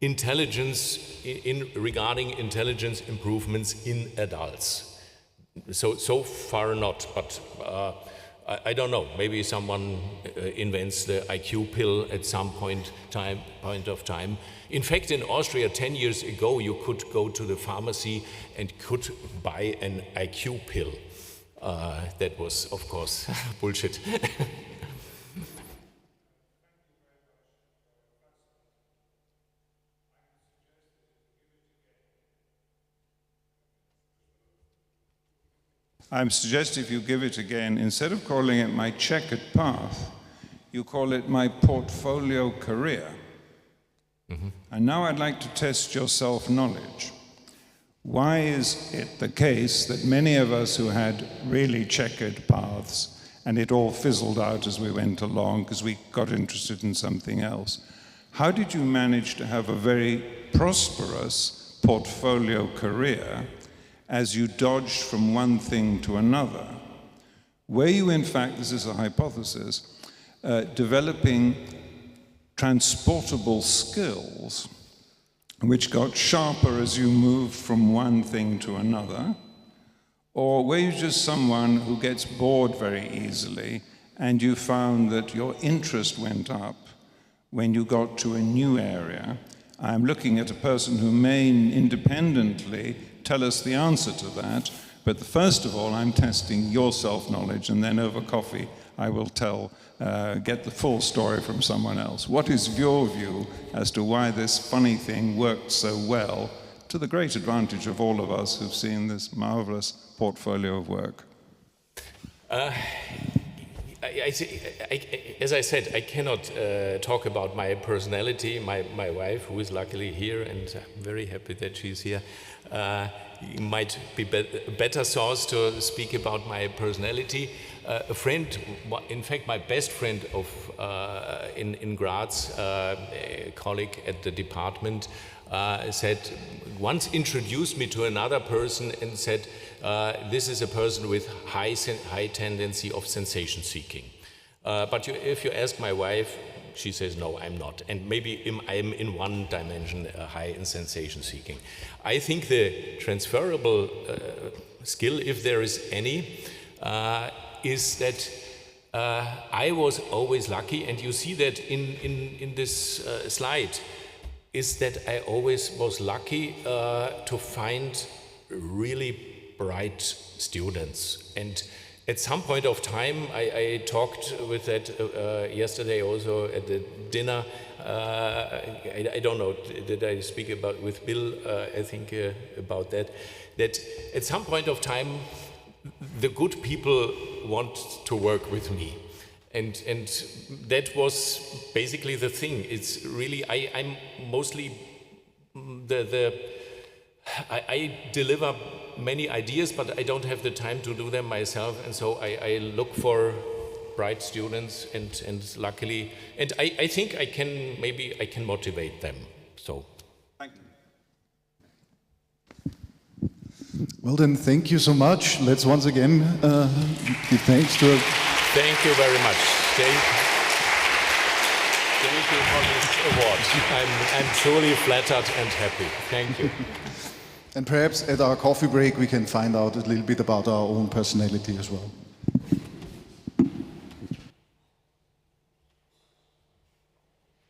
intelligence regarding intelligence improvements in adults. So far not, but I don't know. Maybe someone invents the IQ pill at some point of time. In fact, in Austria, 10 years ago, you could go to the pharmacy and could buy an IQ pill. That was, of course, bullshit. I'm suggesting if you give it again, instead of calling it my checkered path, you call it my portfolio career. Mm-hmm. And now I'd like to test your self-knowledge. Why is it the case that many of us who had really checkered paths, and it all fizzled out as we went along because we got interested in something else, how did you manage to have a very prosperous portfolio career as you dodged from one thing to another? Were you, in fact, this is a hypothesis, developing transportable skills which got sharper as you moved from one thing to another? Or were you just someone who gets bored very easily and you found that your interest went up when you got to a new area. I'm looking at a person who may independently tell us the answer to that, but first of all, I'm testing your self-knowledge, and then over coffee, I will get the full story from someone else. What is your view as to why this funny thing worked so well, to the great advantage of all of us who've seen this marvelous portfolio of work? As I said, I cannot talk about my personality. My wife, who is luckily here, and I'm very happy that she's here, might be a better source to speak about my personality. A friend, in fact, my best friend in Graz, a colleague at the department, once introduced me to another person and said, this is a person with high tendency of sensation seeking. But if you ask my wife, she says, no, I'm not. And maybe I'm in one dimension high in sensation seeking. I think the transferable skill, if there is any, is that I was always lucky, and you see that in this slide, is that I always was lucky to find really bright students. And at some point of time, I talked with that yesterday also at the dinner. I don't know, did I speak about with Bill, I think about that at some point of time, the good people want to work with me. And that was basically the thing. It's really, I'm mostly I deliver many ideas, but I don't have the time to do them myself, and so I look for bright students, and luckily, and I think I can motivate them. So. Thank you. Well then, thank you so much. Let's once again give thanks to... Thank you very much. Thank you for this award. I'm truly flattered and happy. Thank you. And perhaps at our coffee break we can find out a little bit about our own personality as well.